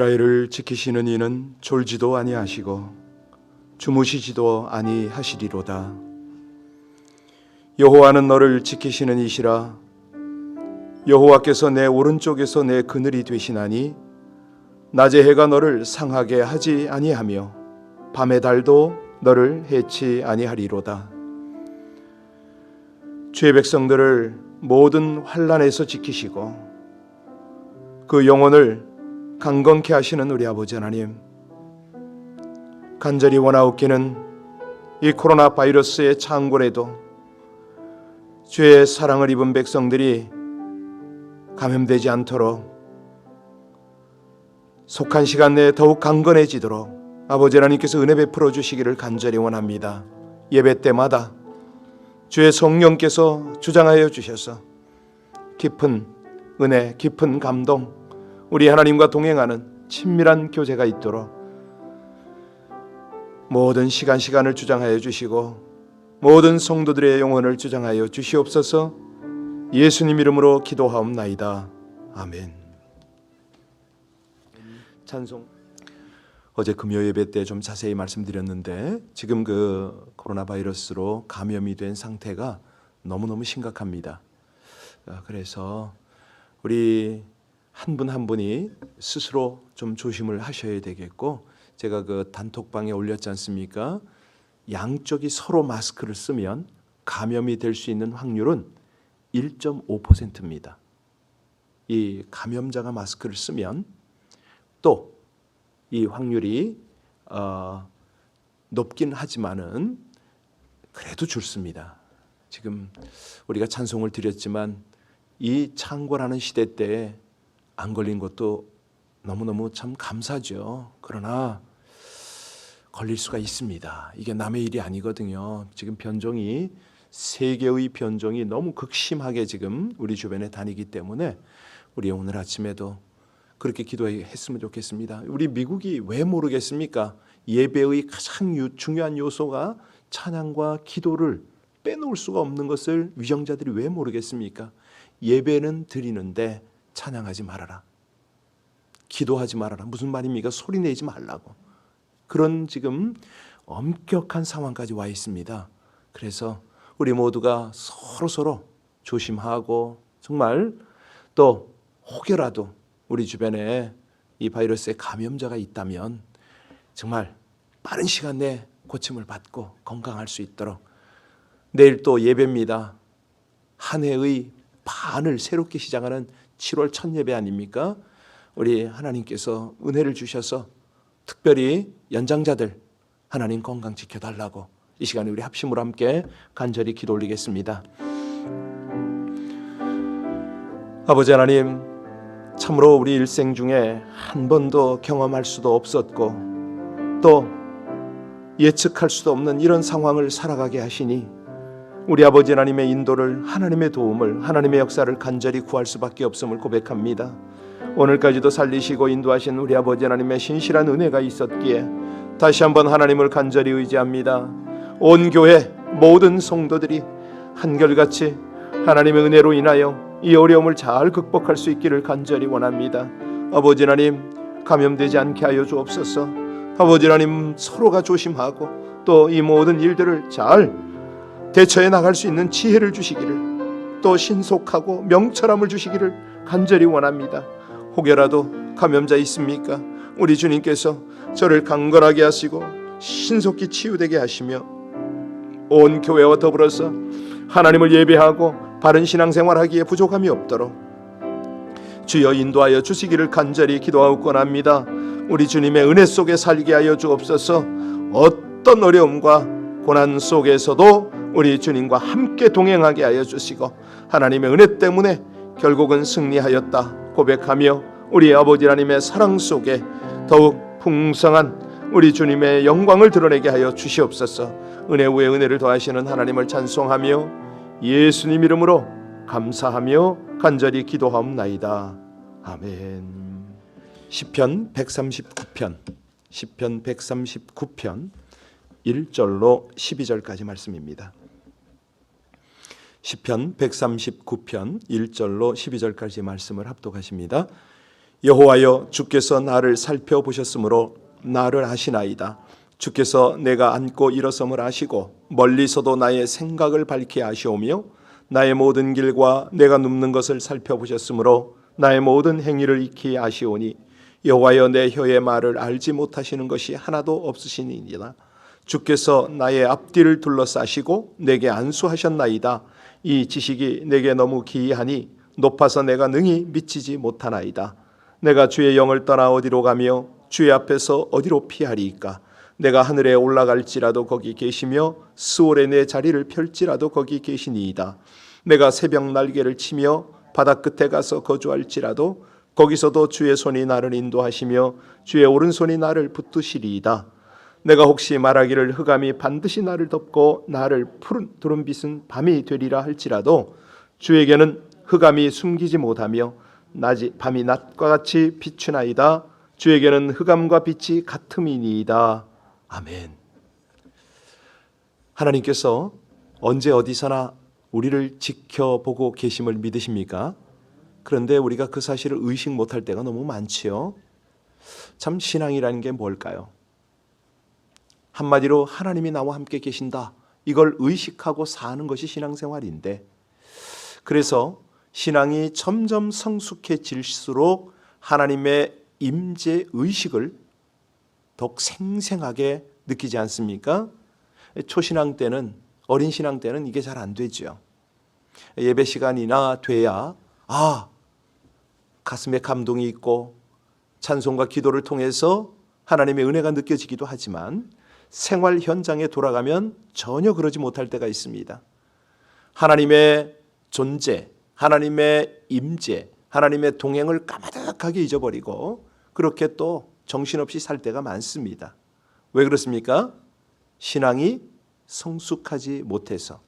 이스라엘을 지키시는 이는 졸지도 아니하시고 주무시지도 아니하시리로다. 여호와는 너를 지키시는 이시라. 여호와께서 내 오른쪽에서 내 그늘이 되시나니 낮의 해가 너를 상하게 하지 아니하며 밤의 달도 너를 해치 아니하리로다. 주의 백성들을 모든 환난에서 지키시고 그 영혼을 강건케 하시는 우리 아버지 하나님, 간절히 원하옵기는 이 코로나 바이러스의 창궐에도 주의 사랑을 입은 백성들이 감염되지 않도록 속한 시간 내에 더욱 강건해지도록 아버지 하나님께서 은혜 베풀어 주시기를 간절히 원합니다. 예배 때마다 주의 성령께서 주장하여 주셔서 깊은 은혜, 깊은 감동, 우리 하나님과 동행하는 친밀한 교제가 있도록 모든 시간을 주장하여 주시고 모든 성도들의 영혼을 주장하여 주시옵소서. 예수님 이름으로 기도하옵나이다. 아멘. 찬송. 어제 금요 예배 때 좀 자세히 말씀드렸는데 지금 그 코로나 바이러스로 감염이 된 상태가 너무너무 심각합니다. 그래서 우리 한 분 한 분이 스스로 좀 조심을 하셔야 되겠고, 제가 그 단톡방에 올렸지 않습니까? 양쪽이 서로 마스크를 쓰면 감염이 될 수 있는 확률은 1.5%입니다. 이 감염자가 마스크를 쓰면 또 이 확률이 높긴 하지만은 그래도 줄습니다. 지금 우리가 찬송을 드렸지만 이 창궐하는 시대 때에 안 걸린 것도 너무너무 참 감사죠. 그러나 걸릴 수가 있습니다. 이게 남의 일이 아니거든요. 지금 변종이, 세계의 변종이 너무 극심하게 지금 우리 주변에 다니기 때문에 우리 오늘 아침에도 그렇게 기도했으면 좋겠습니다. 우리 미국이 왜 모르겠습니까? 예배의 가장 중요한 요소가 찬양과 기도를 빼놓을 수가 없는 것을 위정자들이 왜 모르겠습니까? 예배는 드리는데 찬양하지 말아라, 기도하지 말아라. 무슨 말입니까? 소리내지 말라고. 그런 지금 엄격한 상황까지 와 있습니다. 그래서 우리 모두가 서로 조심하고, 정말 또 혹여라도 우리 주변에 이 바이러스의 감염자가 있다면 정말 빠른 시간 내에 고침을 받고 건강할 수 있도록. 내일 또 예배입니다. 한 해의 반을 새롭게 시작하는 7월 첫 예배 아닙니까? 우리 하나님께서 은혜를 주셔서 특별히 연장자들 하나님 건강 지켜달라고 이 시간에 우리 합심으로 함께 간절히 기도 올리겠습니다. 아버지 하나님, 참으로 우리 일생 중에 한 번도 경험할 수도 없었고 또 예측할 수도 없는 이런 상황을 살아가게 하시니 우리 아버지 하나님의 인도를, 하나님의 도움을, 하나님의 역사를 간절히 구할 수밖에 없음을 고백합니다. 오늘까지도 살리시고 인도하신 우리 아버지 하나님의 신실한 은혜가 있었기에 다시 한번 하나님을 간절히 의지합니다. 온 교회 모든 성도들이 한결같이 하나님의 은혜로 인하여 이 어려움을 잘 극복할 수 있기를 간절히 원합니다. 아버지 하나님, 감염되지 않게 하여 주옵소서. 아버지 하나님, 서로가 조심하고 또 이 모든 일들을 잘 대처해 나갈 수 있는 지혜를 주시기를, 또 신속하고 명철함을 주시기를 간절히 원합니다. 혹여라도 감염자 있습니까? 우리 주님께서 저를 강건하게 하시고 신속히 치유되게 하시며 온 교회와 더불어서 하나님을 예배하고 바른 신앙생활하기에 부족함이 없도록 주여 인도하여 주시기를 간절히 기도하옵건합니다. 우리 주님의 은혜 속에 살게 하여 주옵소서. 어떤 어려움과 고난 속에서도 우리 주님과 함께 동행하게 하여 주시고 하나님의 은혜 때문에 결국은 승리하였다 고백하며 우리 아버지 하나님의 사랑 속에 더욱 풍성한 우리 주님의 영광을 드러내게 하여 주시옵소서. 은혜 위에 은혜를 더하시는 하나님을 찬송하며 예수님 이름으로 감사하며 간절히 기도하옵나이다. 아멘. 시편 139편 1절로 12절까지 말씀입니다. 시편 139편 1절로 12절까지 말씀을 합독하십니다. 여호와여, 주께서 나를 살펴보셨으므로 나를 아시나이다. 주께서 내가 앉고 일어섬을 아시고 멀리서도 나의 생각을 밝히 아시오며 나의 모든 길과 내가 눕는 것을 살펴보셨으므로 나의 모든 행위를 익히 아시오니 여호와여, 내 혀의 말을 알지 못하시는 것이 하나도 없으시니이다. 주께서 나의 앞뒤를 둘러싸시고 내게 안수하셨나이다. 이 지식이 내게 너무 기이하니 높아서 내가 능히 미치지 못하나이다. 내가 주의 영을 떠나 어디로 가며 주의 앞에서 어디로 피하리이까? 내가 하늘에 올라갈지라도 거기 계시며 스올에 내 자리를 펼지라도 거기 계시니이다. 내가 새벽 날개를 치며 바다 끝에 가서 거주할지라도 거기서도 주의 손이 나를 인도하시며 주의 오른손이 나를 붙드시리이다. 내가 혹시 말하기를 흑암이 반드시 나를 덮고 나를 푸른 두른빛은 밤이 되리라 할지라도 주에게는 흑암이 숨기지 못하며 밤이 낮과 같이 비추나이다. 주에게는 흑암과 빛이 같음이니이다. 아멘. 하나님께서 언제 어디서나 우리를 지켜보고 계심을 믿으십니까? 그런데 우리가 그 사실을 의식 못할 때가 너무 많지요. 참, 신앙이라는 게 뭘까요? 한마디로 하나님이 나와 함께 계신다, 이걸 의식하고 사는 것이 신앙생활인데, 그래서 신앙이 점점 성숙해질수록 하나님의 임재 의식을 더욱 생생하게 느끼지 않습니까? 초신앙 때는, 어린 신앙 때는 이게 잘 안 되죠. 예배 시간이나 돼야 가슴에 감동이 있고 찬송과 기도를 통해서 하나님의 은혜가 느껴지기도 하지만 생활 현장에 돌아가면 전혀 그러지 못할 때가 있습니다. 하나님의 존재, 하나님의 임재, 하나님의 동행을 까마득하게 잊어버리고 그렇게 또 정신없이 살 때가 많습니다. 왜 그렇습니까? 신앙이 성숙하지 못해서.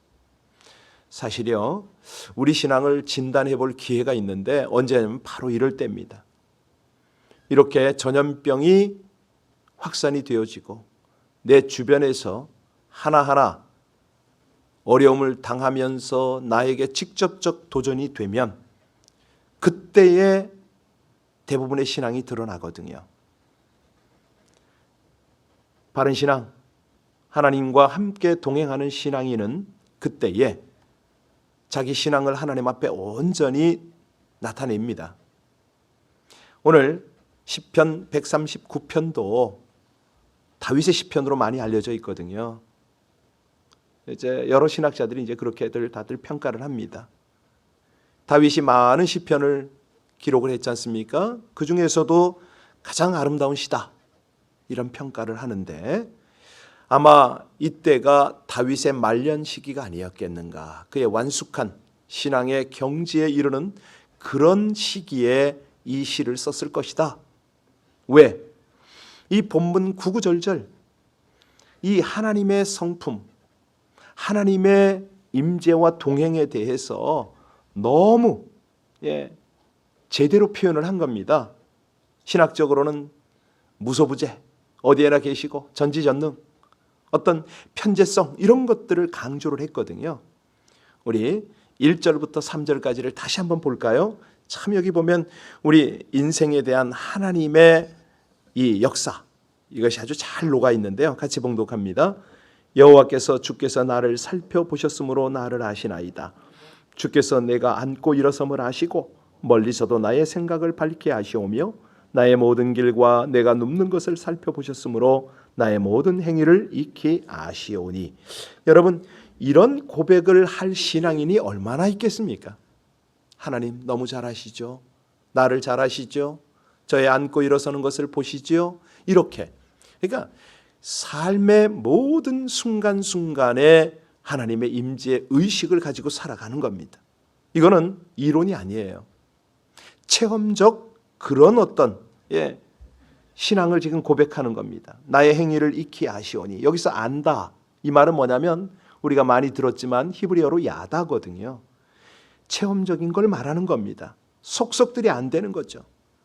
사실요, 우리 신앙을 진단해 볼 기회가 있는데 언제냐면 바로 이럴 때입니다. 이렇게 전염병이 확산이 되어지고 내 주변에서 하나하나 어려움을 당하면서 나에게 직접적 도전이 되면 그때에 대부분의 신앙이 드러나거든요. 바른 신앙, 하나님과 함께 동행하는 신앙인은 그때에 자기 신앙을 하나님 앞에 온전히 나타냅니다. 오늘 시편 139편도 다윗의 시편으로 많이 알려져 있거든요. 이제 여러 신학자들이 이제 그렇게들 다들 평가를 합니다. 다윗이 많은 시편을 기록을 했지 않습니까? 그 중에서도 가장 아름다운 시다, 이런 평가를 하는데 아마 이때가 다윗의 말년 시기가 아니었겠는가. 그의 완숙한 신앙의 경지에 이르는 그런 시기에 이 시를 썼을 것이다. 왜? 이 본문 구구절절 이 하나님의 성품, 하나님의 임재와 동행에 대해서 너무 제대로 표현을 한 겁니다. 신학적으로는 무소부재, 어디에나 계시고 전지전능, 어떤 편재성, 이런 것들을 강조를 했거든요. 우리 1절부터 3절까지를 다시 한번 볼까요? 참, 여기 보면 우리 인생에 대한 하나님의 이 역사, 이것이 아주 잘 녹아 있는데요. 같이 봉독합니다. 여호와께서 주께서 나를 살펴보셨으므로 나를 아시나이다. 주께서 내가 앉고 일어섬을 아시고 멀리서도 나의 생각을 밝히 아시오며 나의 모든 길과 내가 눕는 것을 살펴보셨으므로 나의 모든 행위를 익히 아시오니. 여러분, 이런 고백을 할 신앙인이 얼마나 있겠습니까? 하나님 너무 잘 아시죠? 나를 잘 아시죠? 저의 앉고 일어서는 것을 보시죠? 이렇게, 그러니까 삶의 모든 순간순간에 하나님의 임재의 의식을 가지고 살아가는 겁니다. 이거는 이론이 아니에요. 체험적 그런 어떤 신앙을 지금 고백하는 겁니다. 나의 행위를 익히 아시오니. 여기서 안다, 이 말은 뭐냐면 우리가 많이 들었지만 히브리어로 야다거든요. 체험적인 걸 말하는 겁니다. 속속들이 안 되는 거죠.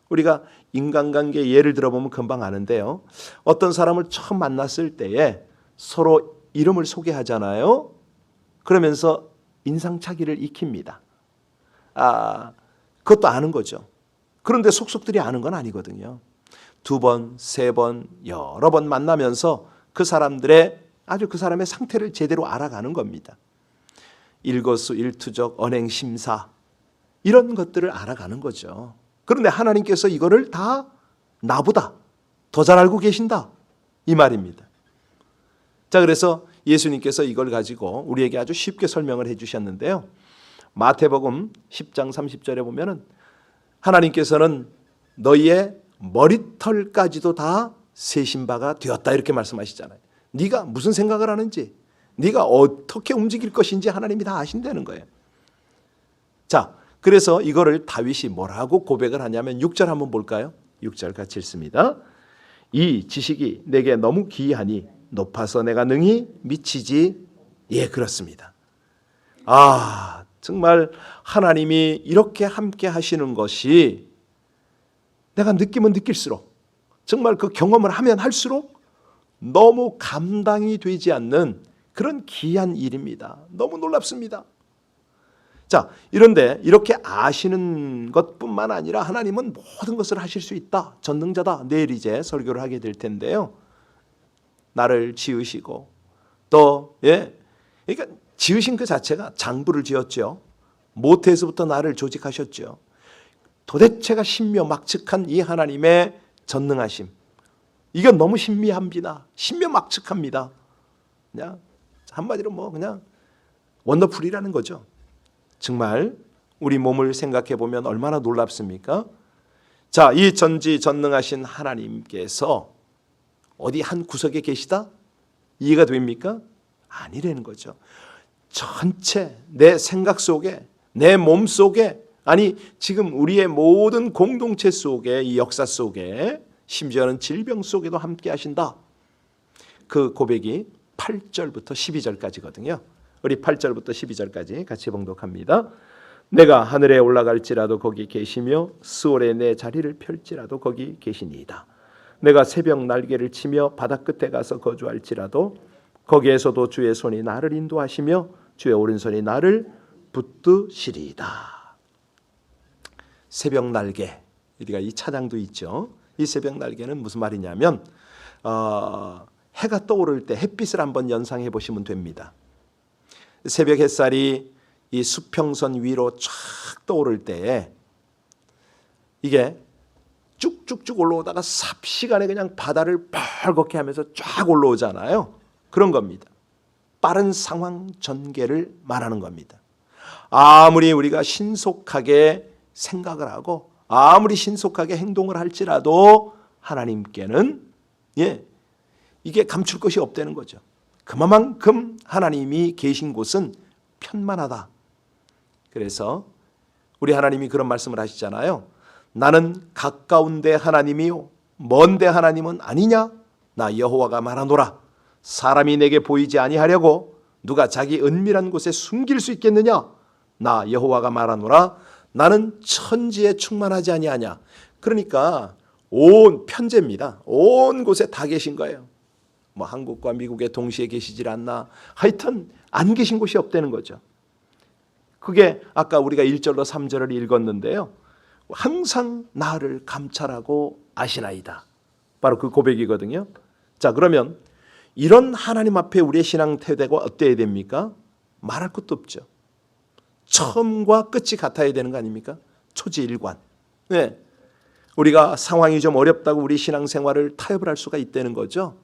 우리가 인간관계 예를 들어보면 금방 아는데요. 어떤 사람을 처음 만났을 때에 서로 이름을 소개하잖아요. 그러면서 인상착의를 익힙니다. 그것도 아는 거죠. 그런데 속속들이 아는 건 아니거든요. 2번, 3번, 여러 번 만나면서 그 사람들의 아주 그 사람의 상태를 제대로 알아가는 겁니다. 일거수일투족, 언행심사 이런 것들을 알아가는 거죠. 그런데 하나님께서 이거를 다 나보다 더 잘 알고 계신다 이 말입니다. 자, 그래서 예수님께서 이걸 가지고 우리에게 아주 쉽게 설명을 해주셨는데요. 마태복음 10장 30절에 보면은 하나님께서는 너희의 머리털까지도 다 세신 바가 되었다 이렇게 말씀하시잖아요. 네가 무슨 생각을 하는지, 네가 어떻게 움직일 것인지 하나님이 다 아신다는 거예요. 자, 그래서 이거를 다윗이 뭐라고 고백을 하냐면 6절 한번 볼까요? 6절 같이 읽습니다. 이 지식이 내게 너무 기이하니 높아서 내가 능히 미치지. 예, 그렇습니다. 정말 하나님이 이렇게 함께 하시는 것이 내가 느끼면 느낄수록, 정말 그 경험을 하면 할수록 너무 감당이 되지 않는 그런 기이한 일입니다. 너무 놀랍습니다. 자, 이런데 이렇게 아시는 것뿐만 아니라 하나님은 모든 것을 하실 수 있다, 전능자다. 내일 이제 설교를 하게 될 텐데요. 나를 지으시고 또 그러니까 지으신 그 자체가 장부를 지었죠. 모태에서부터 나를 조직하셨죠. 도대체가 신묘막측한 이 하나님의 전능하심, 이건 너무 신비합니다. 신묘막측합니다. 그냥 한마디로 그냥 원더풀이라는 거죠. 정말 우리 몸을 생각해 보면 얼마나 놀랍습니까? 자, 이 전지전능하신 하나님께서 어디 한 구석에 계시다? 이해가 됩니까? 아니라는 거죠. 전체 내 생각 속에, 내 몸 속에, 아니 지금 우리의 모든 공동체 속에, 이 역사 속에, 심지어는 질병 속에도 함께 하신다. 그 고백이 8절부터 12절까지거든요. 우리 8절부터 12절까지 같이 봉독합니다. 내가 하늘에 올라갈지라도 거기 계시며 스올에 내 자리를 펼지라도 거기 계시니이다. 내가 새벽 날개를 치며 바다 끝에 가서 거주할지라도 거기에서도 주의 손이 나를 인도하시며 주의 오른손이 나를 붙드시리이다. 새벽 날개, 우리가 이 차장도 있죠. 이 새벽 날개는 무슨 말이냐면 해가 떠오를 때 햇빛을 한번 연상해 보시면 됩니다. 새벽 햇살이 이 수평선 위로 쫙 떠오를 때에 이게 쭉쭉쭉 올라오다가 삽시간에 그냥 바다를 벌겋게 하면서 쫙 올라오잖아요. 그런 겁니다. 빠른 상황 전개를 말하는 겁니다. 아무리 우리가 신속하게 생각을 하고 아무리 신속하게 행동을 할지라도 하나님께는 이게 감출 것이 없다는 거죠. 그만큼 하나님이 계신 곳은 편만하다. 그래서 우리 하나님이 그런 말씀을 하시잖아요. 나는 가까운데 하나님이요 먼데 하나님은 아니냐? 나 여호와가 말하노라. 사람이 내게 보이지 아니하려고 누가 자기 은밀한 곳에 숨길 수 있겠느냐? 나 여호와가 말하노라. 나는 천지에 충만하지 아니하냐. 그러니까 온 편재입니다. 온 곳에 다 계신 거예요. 한국과 미국에 동시에 계시질 않나. 하여튼 안 계신 곳이 없다는 거죠. 그게 아까 우리가 1절로 3절을 읽었는데요. 항상 나를 감찰하고 아시나이다. 바로 그 고백이거든요. 자, 그러면 이런 하나님 앞에 우리의 신앙 태도가 어때야 됩니까? 말할 것도 없죠. 처음과 끝이 같아야 되는 거 아닙니까? 초지일관. 우리가 상황이 좀 어렵다고 우리 신앙생활을 타협을 할 수가 있다는 거죠.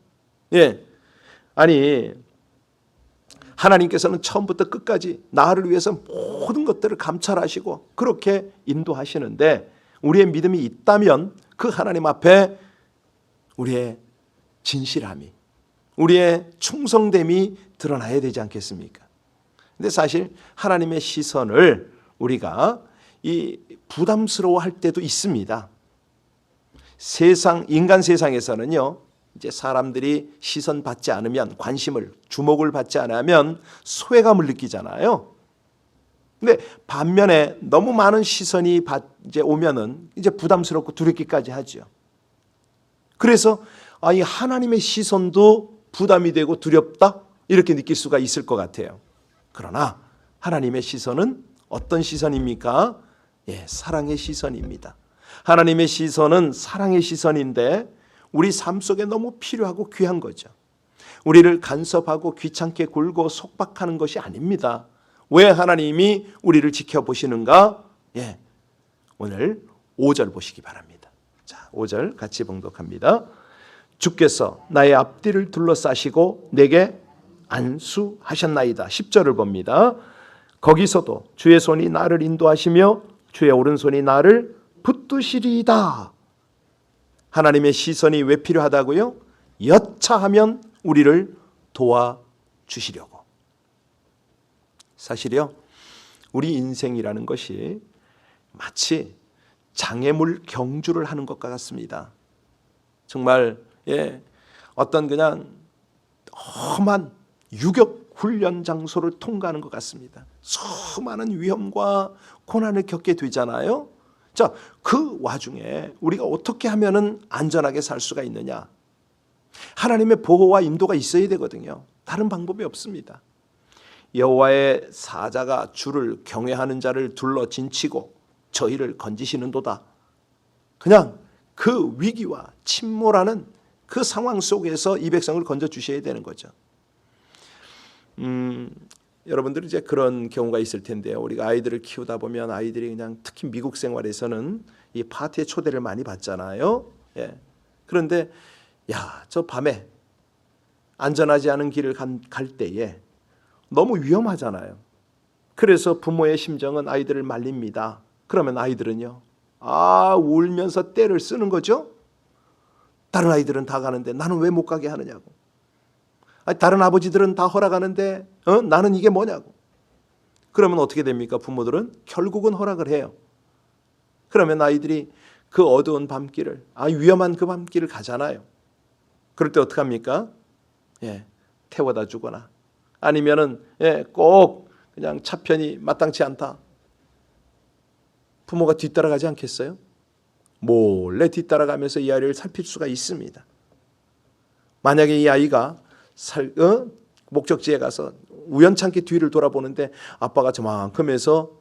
아니 하나님께서는 처음부터 끝까지 나를 위해서 모든 것들을 감찰하시고 그렇게 인도하시는데 우리의 믿음이 있다면 그 하나님 앞에 우리의 진실함이, 우리의 충성됨이 드러나야 되지 않겠습니까? 근데 사실 하나님의 시선을 우리가 부담스러워할 때도 있습니다. 인간 세상에서는요, 이제 사람들이 시선 받지 않으면, 관심을, 주목을 받지 않으면 소외감을 느끼잖아요. 근데 반면에 너무 많은 시선이 이제 오면은 이제 부담스럽고 두렵기까지 하죠. 그래서 이 하나님의 시선도 부담이 되고 두렵다 이렇게 느낄 수가 있을 것 같아요. 그러나 하나님의 시선은 어떤 시선입니까? 사랑의 시선입니다. 하나님의 시선은 사랑의 시선인데 우리 삶 속에 너무 필요하고 귀한 거죠. 우리를 간섭하고 귀찮게 굴고 속박하는 것이 아닙니다. 왜 하나님이 우리를 지켜보시는가? 오늘 5절 보시기 바랍니다. 자, 5절 같이 봉독합니다. 주께서 나의 앞뒤를 둘러싸시고 내게 안수하셨나이다. 10절을 봅니다. 거기서도 주의 손이 나를 인도하시며 주의 오른손이 나를 붙드시리이다. 하나님의 시선이 왜 필요하다고요? 여차하면 우리를 도와주시려고. 사실요, 우리 인생이라는 것이 마치 장애물 경주를 하는 것과 같습니다. 정말 어떤 그냥 험한 유격 훈련 장소를 통과하는 것 같습니다. 수많은 위험과 고난을 겪게 되잖아요. 자, 그 와중에 우리가 어떻게 하면은 안전하게 살 수가 있느냐? 하나님의 보호와 인도가 있어야 되거든요. 다른 방법이 없습니다. 여호와의 사자가 주를 경외하는 자를 둘러 진치고 저희를 건지시는도다. 그냥 그 위기와 침몰하는 그 상황 속에서 이 백성을 건져 주셔야 되는 거죠. 여러분들이 이제 그런 경우가 있을 텐데요. 우리가 아이들을 키우다 보면 아이들이 그냥 특히 미국 생활에서는 이 파티에 초대를 많이 받잖아요. 그런데 저 밤에 안전하지 않은 길을 갈 때에 너무 위험하잖아요. 그래서 부모의 심정은 아이들을 말립니다. 그러면 아이들은요, 울면서 떼를 쓰는 거죠. 다른 아이들은 다 가는데 나는 왜 못 가게 하느냐고. 다른 아버지들은 다 허락하는데 나는 이게 뭐냐고. 그러면 어떻게 됩니까? 부모들은 결국은 허락을 해요. 그러면 아이들이 그 어두운 밤길을, 위험한 그 밤길을 가잖아요. 그럴 때 어떡합니까? 태워다 주거나 아니면은 꼭 그냥 차편이 마땅치 않다. 부모가 뒤따라가지 않겠어요? 몰래 뒤따라가면서 이 아이를 살필 수가 있습니다. 만약에 이 아이가 목적지에 가서 우연찮게 뒤를 돌아보는데 아빠가 저만큼에서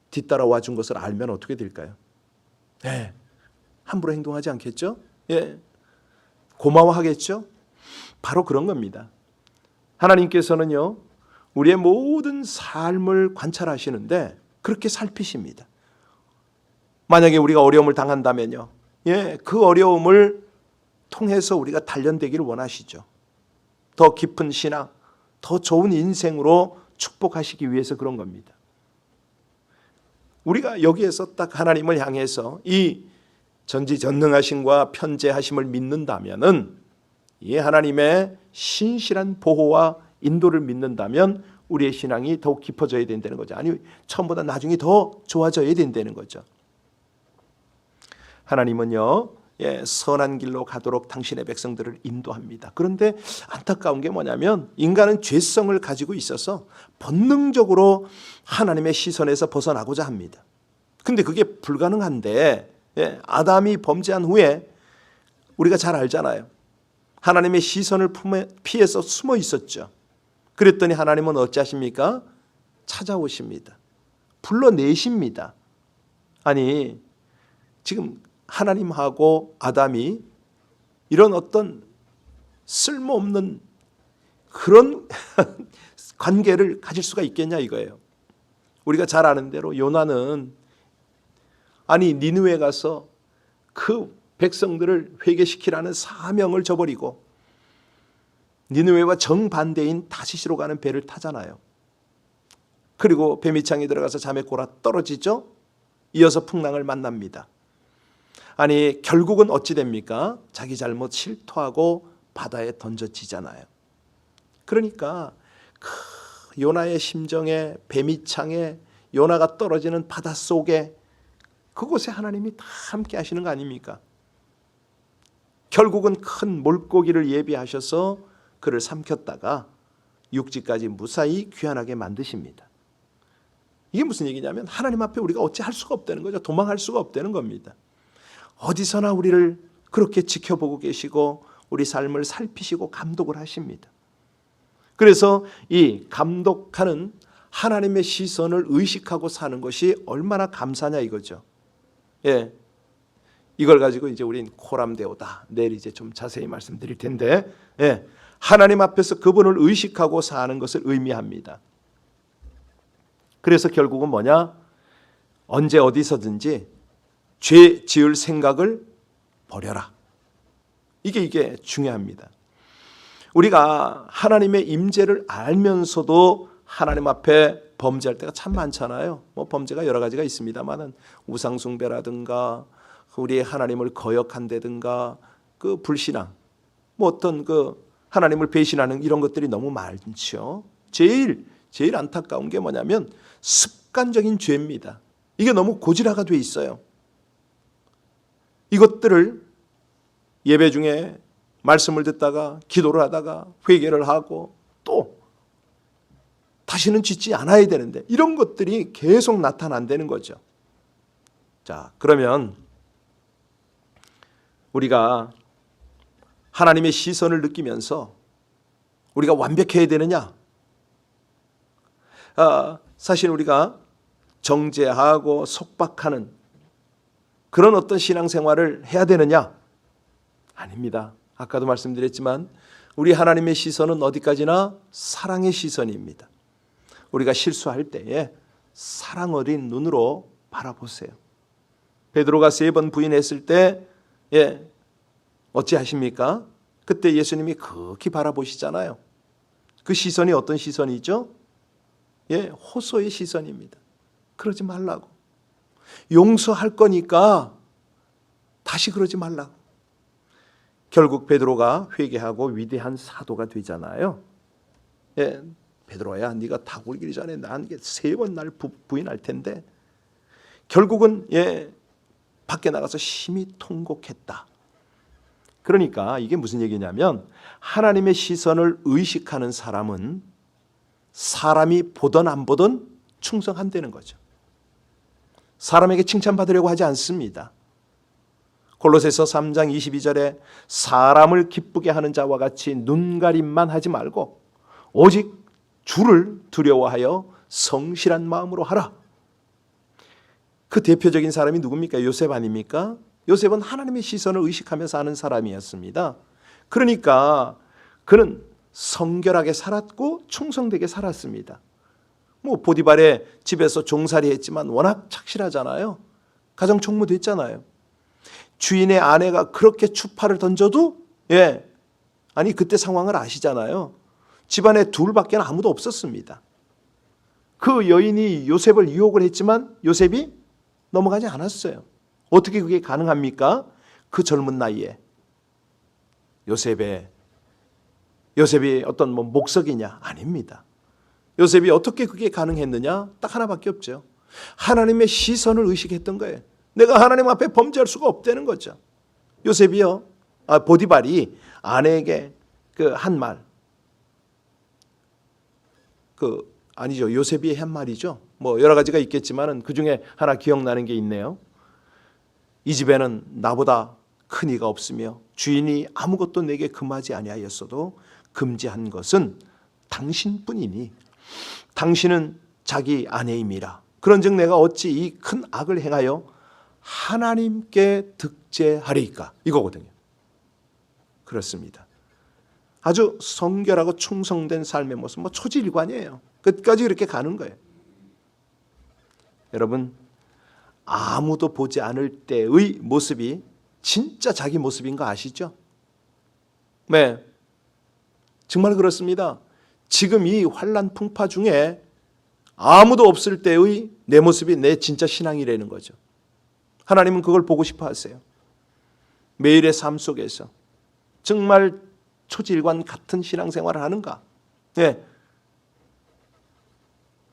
뒤따라와 준 것을 알면 어떻게 될까요? 함부로 행동하지 않겠죠? 고마워하겠죠? 바로 그런 겁니다. 하나님께서는요, 우리의 모든 삶을 관찰하시는데 그렇게 살피십니다. 만약에 우리가 어려움을 당한다면요, 그 어려움을 통해서 우리가 단련되기를 원하시죠. 더 깊은 신앙, 더 좋은 인생으로 축복하시기 위해서 그런 겁니다. 우리가 여기에서 딱 하나님을 향해서 이 전지전능하심과 편재하심을 믿는다면은, 이 하나님의 신실한 보호와 인도를 믿는다면 우리의 신앙이 더욱 깊어져야 된다는 거죠. 아니, 처음보다 나중에 더 좋아져야 된다는 거죠. 하나님은요, 선한 길로 가도록 당신의 백성들을 인도합니다. 그런데 안타까운 게 뭐냐면 인간은 죄성을 가지고 있어서 본능적으로 하나님의 시선에서 벗어나고자 합니다. 근데 그게 불가능한데, 아담이 범죄한 후에 우리가 잘 알잖아요. 하나님의 시선을 피해서 숨어 있었죠. 그랬더니 하나님은 어찌하십니까? 찾아오십니다. 불러내십니다. 아니, 지금 하나님하고 아담이 이런 어떤 쓸모없는 그런 관계를 가질 수가 있겠냐 이거예요. 우리가 잘 아는 대로 요나는 니느웨 가서 그 백성들을 회개시키라는 사명을 저버리고 니느웨와 정반대인 다시시로 가는 배를 타잖아요. 그리고 뱀이창에 들어가서 잠에 골아 떨어지죠. 이어서 풍랑을 만납니다. 결국은 어찌 됩니까? 자기 잘못 실토하고 바다에 던져지잖아요. 그러니까 그 요나의 심정에, 뱀이창에, 요나가 떨어지는 바닷속에, 그곳에 하나님이 다 함께 하시는 거 아닙니까? 결국은 큰 물고기를 예비하셔서 그를 삼켰다가 육지까지 무사히 귀환하게 만드십니다. 이게 무슨 얘기냐면 하나님 앞에 우리가 어찌 할 수가 없다는 거죠. 도망할 수가 없다는 겁니다. 어디서나 우리를 그렇게 지켜보고 계시고 우리 삶을 살피시고 감독을 하십니다. 그래서 이 감독하는 하나님의 시선을 의식하고 사는 것이 얼마나 감사냐 이거죠. 이걸 가지고 이제 우린 코람데오다. 내일 이제 좀 자세히 말씀드릴 텐데, 예, 하나님 앞에서 그분을 의식하고 사는 것을 의미합니다. 그래서 결국은 뭐냐? 언제 어디서든지 죄 지을 생각을 버려라. 이게 중요합니다. 우리가 하나님의 임재를 알면서도 하나님 앞에 범죄할 때가 참 많잖아요. 뭐 범죄가 여러 가지가 있습니다만은 우상 숭배라든가 우리의 하나님을 거역한다든가 그 불신앙, 뭐 어떤 그 하나님을 배신하는 이런 것들이 너무 많죠. 제일 안타까운 게 뭐냐면 습관적인 죄입니다. 이게 너무 고질화가 돼 있어요. 이것들을 예배 중에 말씀을 듣다가 기도를 하다가 회개를 하고 또 다시는 짓지 않아야 되는데 이런 것들이 계속 나타난다는 거죠. 자, 그러면 우리가 하나님의 시선을 느끼면서 우리가 완벽해야 되느냐? 사실 우리가 정죄하고 속박하는 그런 어떤 신앙생활을 해야 되느냐? 아닙니다. 아까도 말씀드렸지만 우리 하나님의 시선은 어디까지나 사랑의 시선입니다. 우리가 실수할 때에 사랑 어린 눈으로 바라보세요. 베드로가 3번 부인했을 때 어찌하십니까? 그때 예수님이 극히 바라보시잖아요. 그 시선이 어떤 시선이죠? 호소의 시선입니다. 그러지 말라고. 용서할 거니까 다시 그러지 말라고. 결국 베드로가 회개하고 위대한 사도가 되잖아요. 베드로야, 네가 다 굴기 전에 난 3번 날 부인할 텐데 결국은 밖에 나가서 심히 통곡했다. 그러니까 이게 무슨 얘기냐면 하나님의 시선을 의식하는 사람은 사람이 보든 안 보든 충성한다는 거죠. 사람에게 칭찬받으려고 하지 않습니다. 골로새서 3장 22절에 사람을 기쁘게 하는 자와 같이 눈가림만 하지 말고 오직 주를 두려워하여 성실한 마음으로 하라. 그 대표적인 사람이 누굽니까? 요셉 아닙니까? 요셉은 하나님의 시선을 의식하며 사는 사람이었습니다. 그러니까 그는 성결하게 살았고 충성되게 살았습니다. 뭐 보디발의 집에서 종살이 했지만 워낙 착실하잖아요. 가정 총무 됐잖아요. 주인의 아내가 그렇게 추파를 던져도 아니 그때 상황을 아시잖아요. 집안에 둘밖에 아무도 없었습니다. 그 여인이 요셉을 유혹을 했지만 요셉이 넘어가지 않았어요. 어떻게 그게 가능합니까? 그 젊은 나이에 요셉이 어떤 목석이냐? 아닙니다. 요셉이 어떻게 그게 가능했느냐? 딱 하나밖에 없죠. 하나님의 시선을 의식했던 거예요. 내가 하나님 앞에 범죄할 수가 없다는 거죠. 요셉이요, 보디발이 아내에게 그 한 말, 아니죠. 요셉이 한 말이죠. 뭐 여러 가지가 있겠지만은 그 중에 하나 기억나는 게 있네요. 이 집에는 나보다 큰 이가 없으며 주인이 아무것도 내게 금하지 아니하였어도 금지한 것은 당신뿐이니 당신은 자기 아내임이라. 그런즉 내가 어찌 이 큰 악을 행하여 하나님께 득죄하리이까? 이거거든요. 그렇습니다. 아주 성결하고 충성된 삶의 모습, 초지일관이에요. 끝까지 이렇게 가는 거예요. 여러분, 아무도 보지 않을 때의 모습이 진짜 자기 모습인 거 아시죠? 네, 정말 그렇습니다. 지금 이 환난 풍파 중에 아무도 없을 때의 내 모습이 내 진짜 신앙이라는 거죠. 하나님은 그걸 보고 싶어 하세요. 매일의 삶 속에서 정말 초질관 같은 신앙생활을 하는가?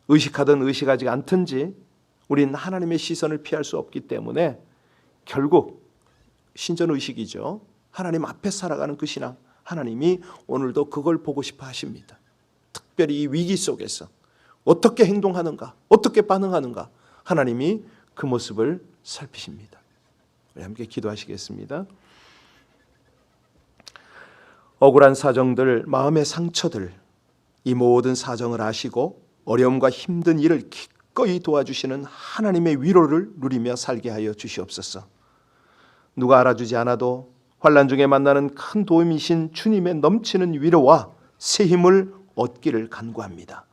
의식하든 의식하지 않든지 우리는 하나님의 시선을 피할 수 없기 때문에 결국 신전의식이죠. 하나님 앞에 살아가는 그 신앙, 하나님이 오늘도 그걸 보고 싶어 하십니다. 특별히 이 위기 속에서 어떻게 행동하는가, 어떻게 반응하는가, 하나님이 그 모습을 살피십니다. 우리 함께 기도하시겠습니다. 억울한 사정들, 마음의 상처들, 이 모든 사정을 아시고 어려움과 힘든 일을 기꺼이 도와주시는 하나님의 위로를 누리며 살게 하여 주시옵소서. 누가 알아주지 않아도 환난 중에 만나는 큰 도움이신 주님의 넘치는 위로와 새 힘을 얻기를 간구합니다.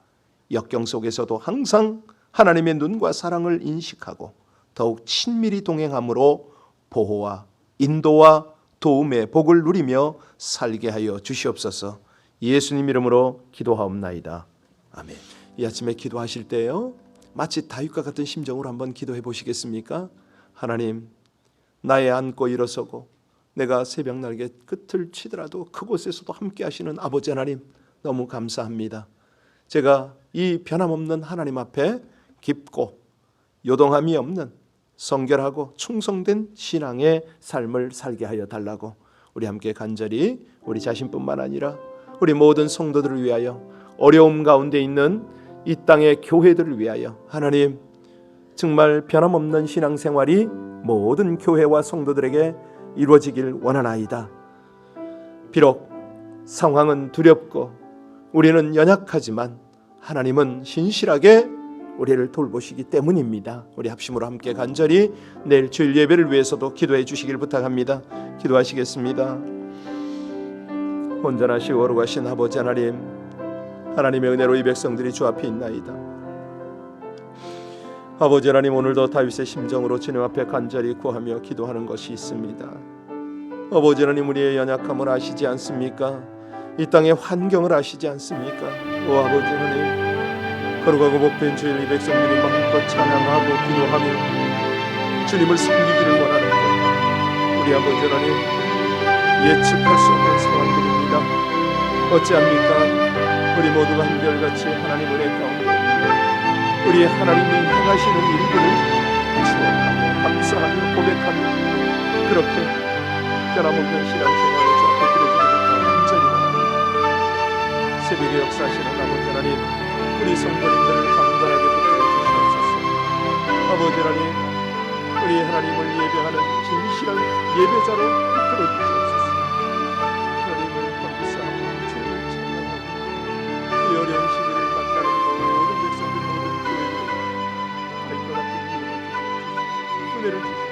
역경 속에서도 항상 하나님의 눈과 사랑을 인식하고 더욱 친밀히 동행함으로 보호와 인도와 도움의 복을 누리며 살게 하여 주시옵소서. 예수님 이름으로 기도하옵나이다. 아멘. 이 아침에 기도하실 때요, 마치 다윗과 같은 심정으로 한번 기도해 보시겠습니까? 하나님, 나의 앉고 일어서고 내가 새벽 날개 끝을 치더라도 그곳에서도 함께 하시는 아버지 하나님, 너무 감사합니다. 제가 이 변함없는 하나님 앞에 깊고 요동함이 없는 성결하고 충성된 신앙의 삶을 살게 하여 달라고 우리 함께 간절히 우리 자신뿐만 아니라 우리 모든 성도들을 위하여, 어려움 가운데 있는 이 땅의 교회들을 위하여 하나님, 정말 변함없는 신앙생활이 모든 교회와 성도들에게 이루어지길 원하나이다. 비록 상황은 두렵고 우리는 연약하지만 하나님은 신실하게 우리를 돌보시기 때문입니다. 우리 합심으로 함께 간절히 내일 주일 예배를 위해서도 기도해 주시길 부탁합니다. 기도하시겠습니다. 온전하시고 거룩하신 아버지 하나님, 하나님의 은혜로 이 백성들이 주 앞에 있나이다. 아버지 하나님, 오늘도 다윗의 심정으로 주님 앞에 간절히 구하며 기도하는 것이 있습니다. 아버지 하나님, 우리의 연약함을 아시지 않습니까? 이 땅의 환경을 아시지 않습니까? 오 아버지 하나님, 거룩하고 복된 주일 이 백성들이 마음껏 찬양하고 기도하며 주님을 섬기기를 원하는데 우리 아버지 하나님, 예측할 수 없는 상황들입니다. 어찌합니까? 우리 모두가 한결같이 하나님 은혜 가운데 우리 하나님이 행하시는 일들을 추억하고 감사하며 고백하며 그렇게 변함없는 신앙생활을 주 앞에 드려주기를 간절히 원합니다. 새벽에 역사하시는 아버지 하나님, 우리 성도님들을 강건하게 붙들어 주시옵소서. 아버지 하나님, 우리 하나님을 예배하는 진실한 예배자로 붙들어 주시옵소서. 하나님을 감사하고 주님을 찬양하고 이 어려운 시기를 만나는 모든 백성들, 모든 교회들 다윗과 같은 기도를 주시옵소서. 은혜를 주시옵소서.